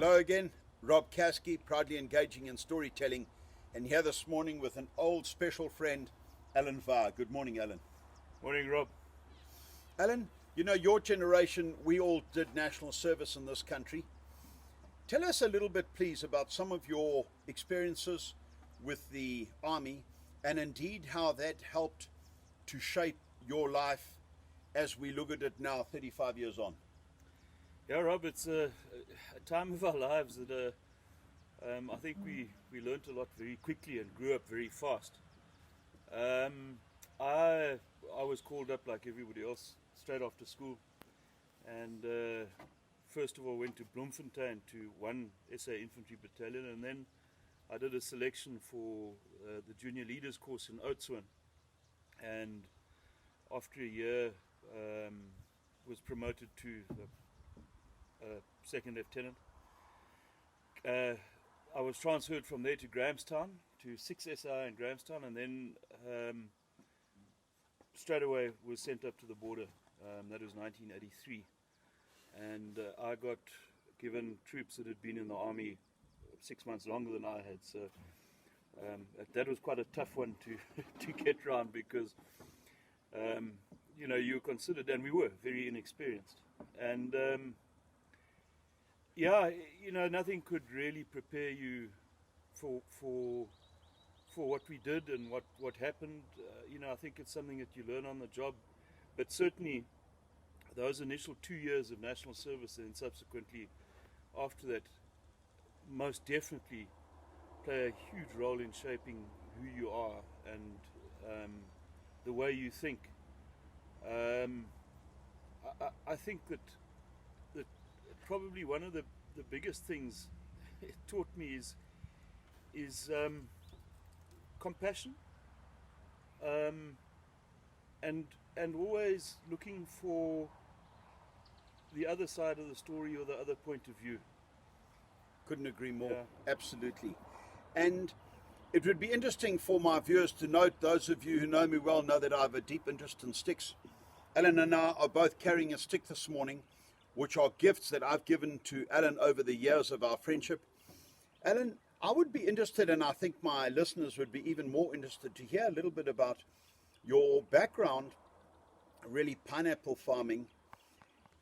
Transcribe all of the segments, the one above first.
Hello again, Rob Caskie, proudly engaging in storytelling, and here this morning with an old special friend, Alan Varr. Good morning, Alan. Morning, Rob. Alan, you know, your generation, we all did national service in this country. Tell us a little bit, please, about some of your experiences with the Army and indeed how that helped to shape your life as we look at it now, 35 years on. Yeah, Rob, it's a time of our lives that I think we learned a lot very quickly and grew up very fast. I was called up like everybody else straight after school, and first of all went to Bloemfontein to 1 SA Infantry Battalion, and then I did a selection for the junior leaders course in Oudtshoorn, and after a year was promoted to the second lieutenant. I was transferred from there to Grahamstown, to 6 SI in Grahamstown, and then straight away was sent up to the border. That was 1983, and I got given troops that had been in the army 6 months longer than I had, so that was quite a tough one to get round, because you know, you were considered, and we were very inexperienced, and yeah, you know, nothing could really prepare you for what we did and what happened. You know, I think it's something that you learn on the job, but certainly those initial 2 years of national service and subsequently after that most definitely play a huge role in shaping who you are and the way you think. I think that probably one of the biggest things it taught me is compassion, and always looking for the other side of the story or the other point of view. Couldn't agree more. Yeah. Absolutely. And it would be interesting for my viewers to note, those of you who know me well know that I have a deep interest in sticks. Alan and I are both carrying a stick this morning, which are gifts that I've given to Alan over the years of our friendship. Alan, I would be interested, and I think my listeners would be even more interested to hear a little bit about your background, really pineapple farming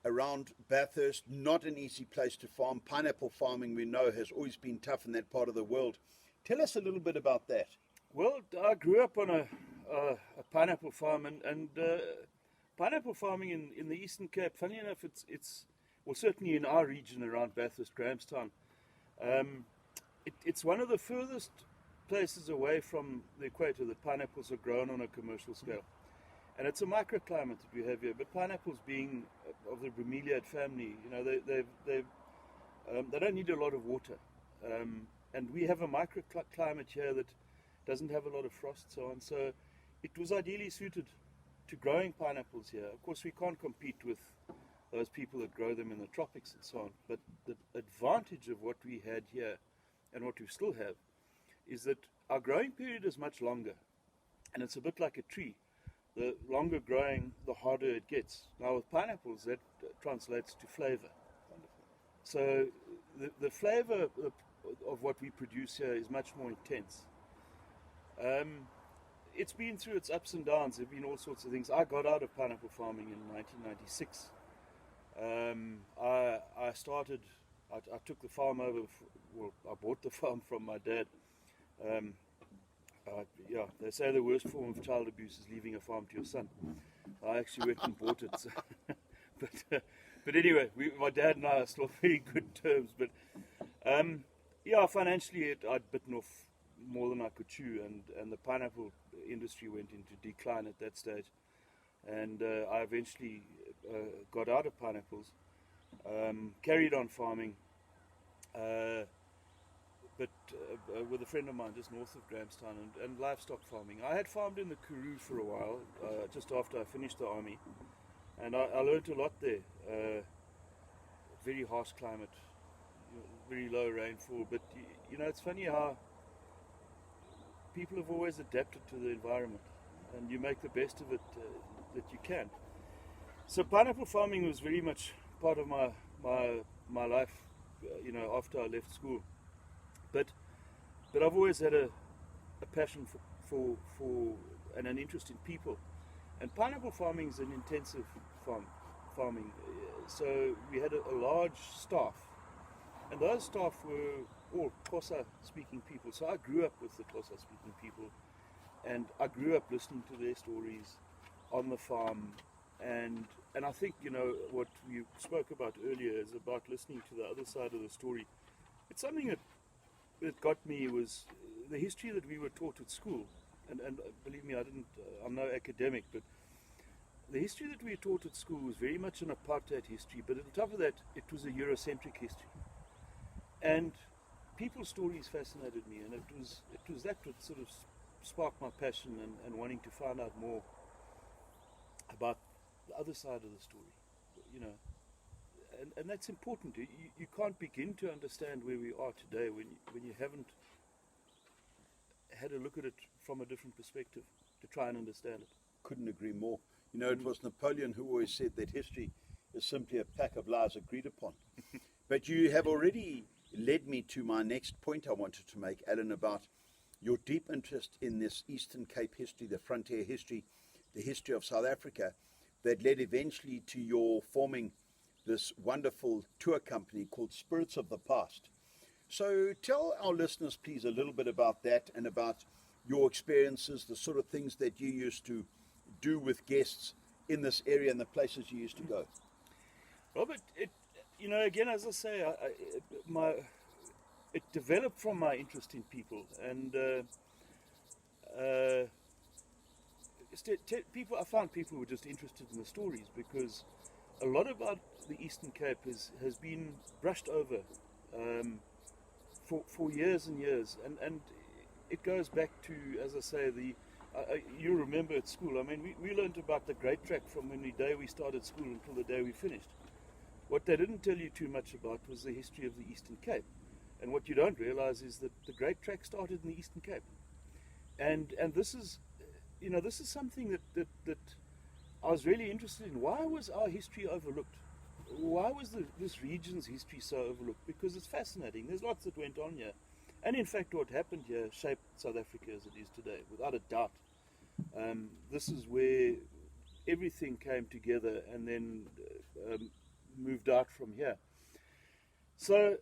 around Bathurst. Not an easy place to farm. Pineapple farming, we know, has always been tough in that part of the world. Tell us a little bit about that. Well, I grew up on a pineapple farm, and pineapple farming in the Eastern Cape, funny enough, it's well, certainly in our region around Bathurst, Grahamstown, it's one of the furthest places away from the equator that pineapples are grown on a commercial scale. And it's a microclimate that we have here, but pineapples being of the bromeliad family, you know, they don't need a lot of water. And we have a microclimate here that doesn't have a lot of frost, so on. So it was ideally suited to growing pineapples here. Of course, we can't compete with those people that grow them in the tropics and so on, but the advantage of what we had here and what we still have is that our growing period is much longer, and it's a bit like a tree. The longer growing, the harder it gets. Now with pineapples, that translates to flavor. So the flavor of what we produce here is much more intense. It's been through its ups and downs. There have been all sorts of things. I got out of pineapple farming in 1996. I took the farm over, I bought the farm from my dad. Yeah, they say the worst form of child abuse is leaving a farm to your son. I actually went and bought it. So but anyway, my dad and I are still very good terms. But yeah, financially I'd bitten off more than I could chew, and the pineapple industry went into decline at that stage. And I eventually got out of pineapples, carried on farming, but with a friend of mine just north of Grahamstown, and livestock farming. I had farmed in the Karoo for a while, just after I finished the army, and I learned a lot there. Very harsh climate, very low rainfall, but you know, it's funny how people have always adapted to the environment, and you make the best of it that you can. So pineapple farming was very much part of my life after I left school. But I've always had a passion for and an interest in people. And pineapple farming is an intensive farming. So we had a large staff, and those staff were all Xhosa speaking people. So I grew up with the Xhosa speaking people, and I grew up listening to their stories on the farm. And I think, what you spoke about earlier is about listening to the other side of the story. It's something that got me was the history that we were taught at school. And believe me, I'm no academic, but the history that we were taught at school was very much an apartheid history, but on top of that, it was a Eurocentric history. And people's stories fascinated me, and it was that that sort of sparked my passion and wanting to find out more about the other side of the story, and that's important. You can't begin to understand where we are today when you haven't had a look at it from a different perspective to try and understand it. Couldn't agree more. It was Napoleon who always said that history is simply a pack of lies agreed upon. But you have already led me to my next point I wanted to make, Alan, about your deep interest in this Eastern Cape history, the frontier history, the history of South Africa, that led eventually to your forming this wonderful tour company called Spirits of the Past. So tell our listeners, please, a little bit about that and about your experiences, the sort of things that you used to do with guests in this area and the places you used to go. Robert, again, as I say, it developed from my interest in people, and I found people were just interested in the stories, because a lot about the Eastern Cape has been brushed over for years and years, and it goes back to, as I say, you remember at school. I mean, we learned about the Great Track from the day we started school until the day we finished. What they didn't tell you too much about was the history of the Eastern Cape, and what you don't realize is that the Great Track started in the Eastern Cape, and this is something that I was really interested in. Why was our history overlooked? Why was this region's history so overlooked? Because it's fascinating. There's lots that went on here. And in fact, what happened here shaped South Africa as it is today, without a doubt. This is where everything came together and then moved out from here. So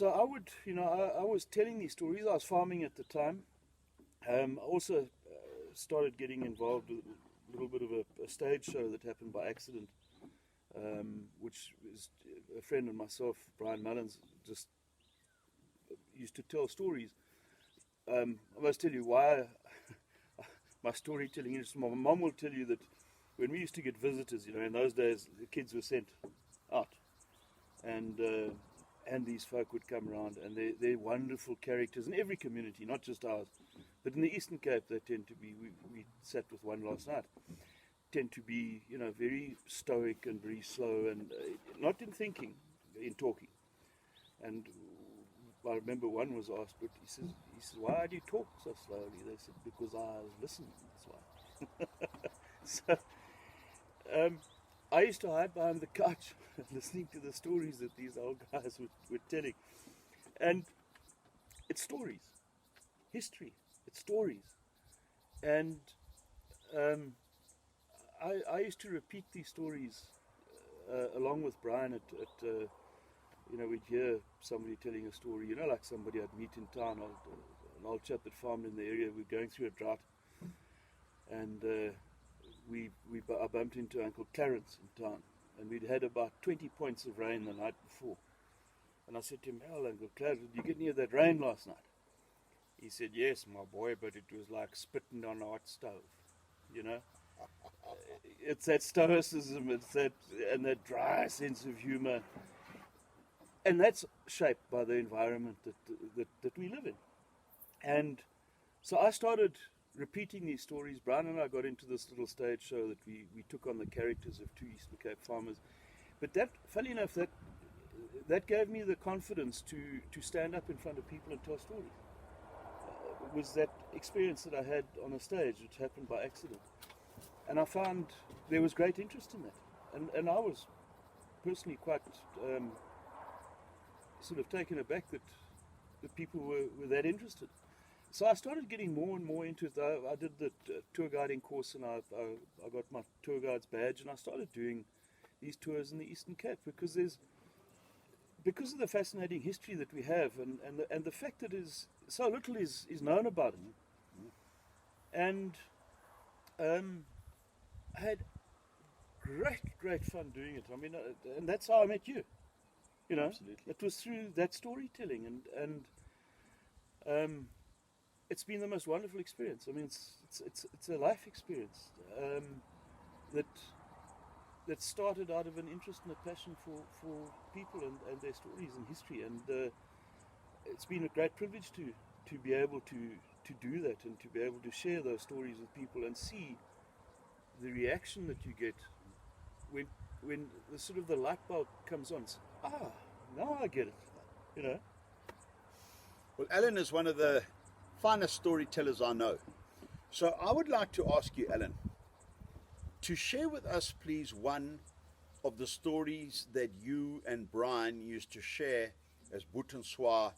I would, I was telling these stories. I was farming at the time. I also started getting involved with a little bit of a stage show that happened by accident, which is a friend of myself, Brian Mullins, just used to tell stories. I must tell you why my storytelling is. My mum will tell you that when we used to get visitors, in those days the kids were sent out, and these folk would come around, and they're wonderful characters in every community, not just ours. But in the Eastern Cape, they tend to be. We sat with one last night. Tend to be, very stoic and very slow, and not in thinking, in talking. And I remember one was asked, but he says, why do you talk so slowly? They said, because I was listening, that's why. So I used to hide behind the couch listening to the stories that these old guys were telling. And it's stories, history, it's stories. And I used to repeat these stories along with Brian at we'd hear somebody telling a story, like somebody I'd meet in town, an old chap that farmed in the area. We were going through a drought, and I bumped into Uncle Clarence in town, and we'd had about 20 points of rain the night before. And I said to him, "Hell, Uncle Clarence, did you get any of that rain last night?" He said, "Yes, my boy, but it was like spitting on a hot stove, It's that stoicism, and that dry sense of humor. And that's shaped by the environment that we live in. And so I started repeating these stories. Brian and I got into this little stage show that we took on the characters of two Eastern Cape farmers. But that, funny enough, that gave me the confidence to stand up in front of people and tell stories. It was that experience that I had on a stage, which happened by accident. And I found there was great interest in that. And I was personally quite sort of taken aback that people were that interested. So I started getting more and more into it. I did the tour guiding course, and I got my tour guide's badge, and I started doing these tours in the Eastern Cape because of the fascinating history that we have, and the fact that so little is known about it. And I had great fun doing it. I mean, and that's how I met you. You know, Absolutely. it was through that storytelling, and it's been the most wonderful experience. I mean, it's a life experience that started out of an interest and a passion for people and their stories and history, and it's been a great privilege to be able to do that and to be able to share those stories with people and see the reaction that you get when the sort of the light bulb comes on. It's, now I get it, you know. Well, Alan is one of the finest storytellers I know. So I would like to ask you, Alan, to share with us, please, one of the stories that you and Brian used to share as Boet and Swaer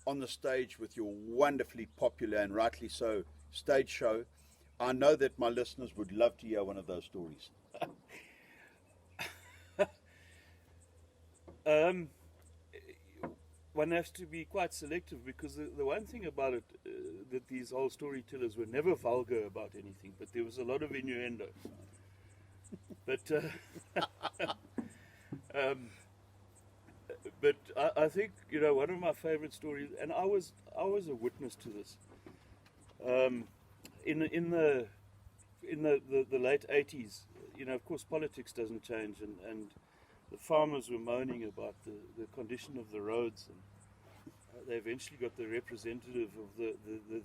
on the stage with your wonderfully popular and rightly so stage show. I know that my listeners would love to hear one of those stories. One has to be quite selective, because the one thing about it, that these old storytellers were never vulgar about anything, but there was a lot of innuendo. But but I think, you know, one of my favorite stories, and I was a witness to this, in the late 80s. You know, of course, politics doesn't change, and the farmers were moaning about the condition of the roads, and they eventually got the representative of the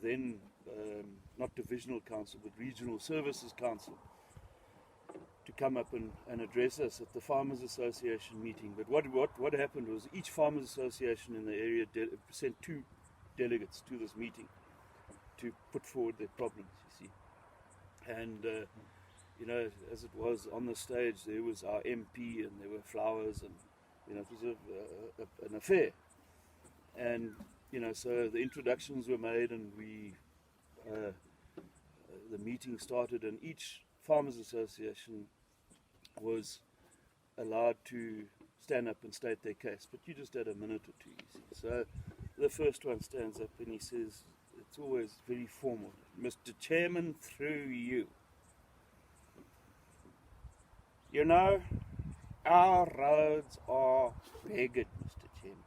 then not divisional council but regional services council to come up and address us at the Farmers Association meeting. But what happened was each Farmers Association in the area sent 2 delegates to this meeting to put forward their problems, you see. And you know, as it was on the stage, there was our MP and there were flowers, and you know, it was an affair. And you know, so the introductions were made, and the meeting started, and each Farmers Association was allowed to stand up and state their case, but you just had a minute or two, you see. So the first one stands up and he says, it's always very formal, "Mr. Chairman, through you. You know, our roads are beggared, Mr. Chairman.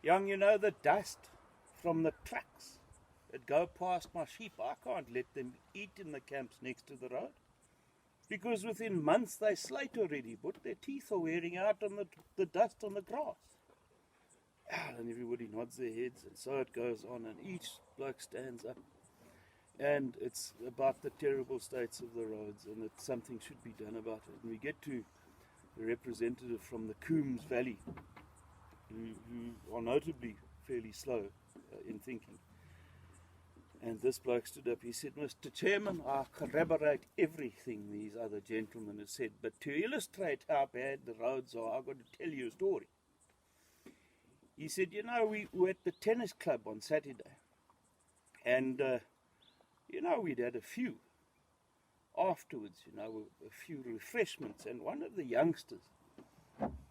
Young, you know, the dust from the trucks that go past my sheep, I can't let them eat in the camps next to the road, because within months they slate already, but their teeth are wearing out on the dust on the grass." And everybody nods their heads, and so it goes on, and each bloke stands up. And it's about the terrible states of the roads, and that something should be done about it. And we get to the representative from the Coombs Valley, who are notably fairly slow in thinking. And this bloke stood up. He said, "Mr. Chairman, I corroborate everything these other gentlemen have said, but to illustrate how bad the roads are, I've got to tell you a story." He said, "You know, we were at the tennis club on Saturday, and you know, we'd had a few afterwards, you know, a few refreshments, and one of the youngsters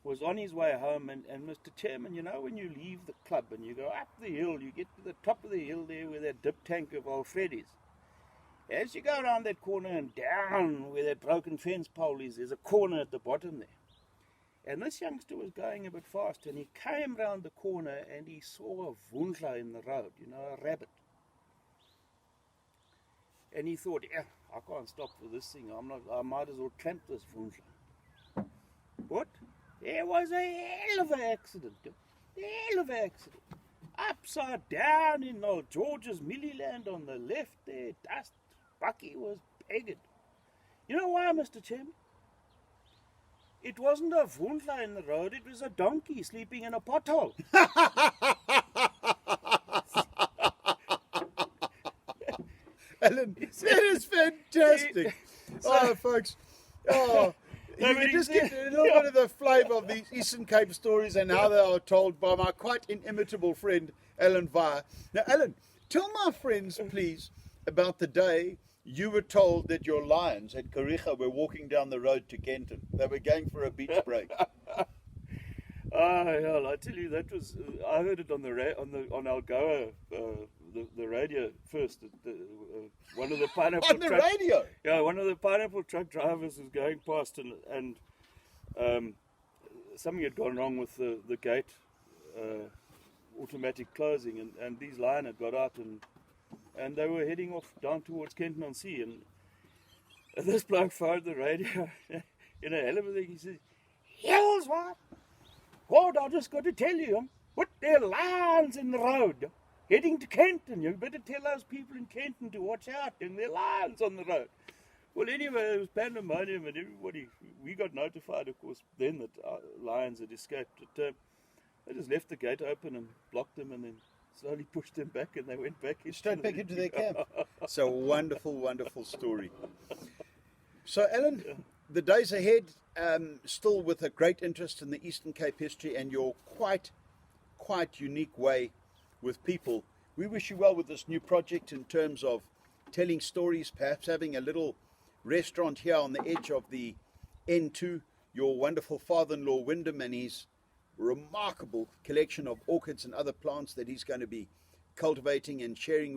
was on his way home, and Mr. Chairman, you know, when you leave the club and you go up the hill, you get to the top of the hill there with that dip tank of Alfredi's. As you go around that corner and down where that broken fence pole is, there's a corner at the bottom there. And this youngster was going a bit fast, and he came round the corner and he saw a wundla in the road, you know, a rabbit. And he thought, yeah, I can't stop for this thing. I might as well tramp this wundla. What? There was a hell of an accident. Upside down in old George's Milliland on the left there, dust. Bucky was pegged. You know why, Mr. Chairman? It wasn't a wundla in the road, it was a donkey sleeping in a pothole. Alan, that is fantastic. Folks, You can just get a little bit of the flavour of these Eastern Cape stories and how they are told by my quite inimitable friend, Alan Vire. Now, Alan, tell my friends, please, about the day you were told that your lions at Kariga were walking down the road to Kenton. They were going for a beach break. Hell, I tell you, that was, I heard it on on Algoa, the radio first. One of the pineapple On the radio? Yeah, one of the pineapple truck drivers was going past and something had gone wrong with the gate, automatic closing, and these lion had got out and they were heading off down towards Kenton on Sea, and this bloke fired the radio in a hell of a thing. He says, "Hills, what? God, I just got to tell you, put their lions in the road, heading to Kenton. You better tell those people in Kenton to watch out, and their lions on the road." Well, anyway, it was pandemonium, and we got notified, of course, then that lions had escaped. They just left the gate open and blocked them, and then slowly pushed them back, and they went back straight back into their camp. It's a wonderful, wonderful story. So, Alan, the days ahead, still with a great interest in the Eastern Cape history and your quite unique way with people. We wish you well with this new project in terms of telling stories, perhaps having a little restaurant here on the edge of the N2. Your wonderful father-in-law, Wyndham, and his remarkable collection of orchids and other plants that he's going to be cultivating and sharing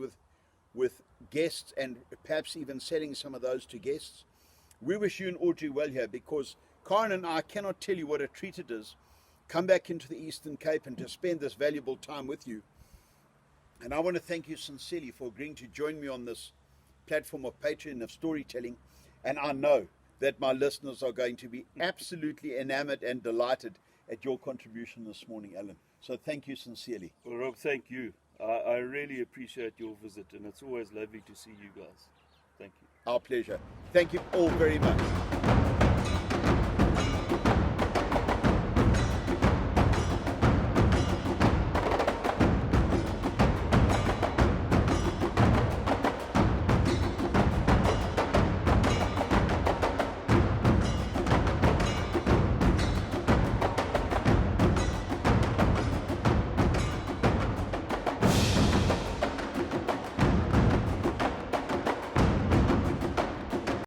with guests, and perhaps even selling some of those to guests. We wish you and Audrey well here, because Karen and I cannot tell you what a treat it is come back into the Eastern Cape and to spend this valuable time with you. And I want to thank you sincerely for agreeing to join me on this platform of Patreon of storytelling. And I know that my listeners are going to be absolutely enamored and delighted at your contribution this morning, Alan. So thank you sincerely. Well, Rob, thank you. I really appreciate your visit, and it's always lovely to see you guys. Thank you. Our pleasure. Thank you all very much.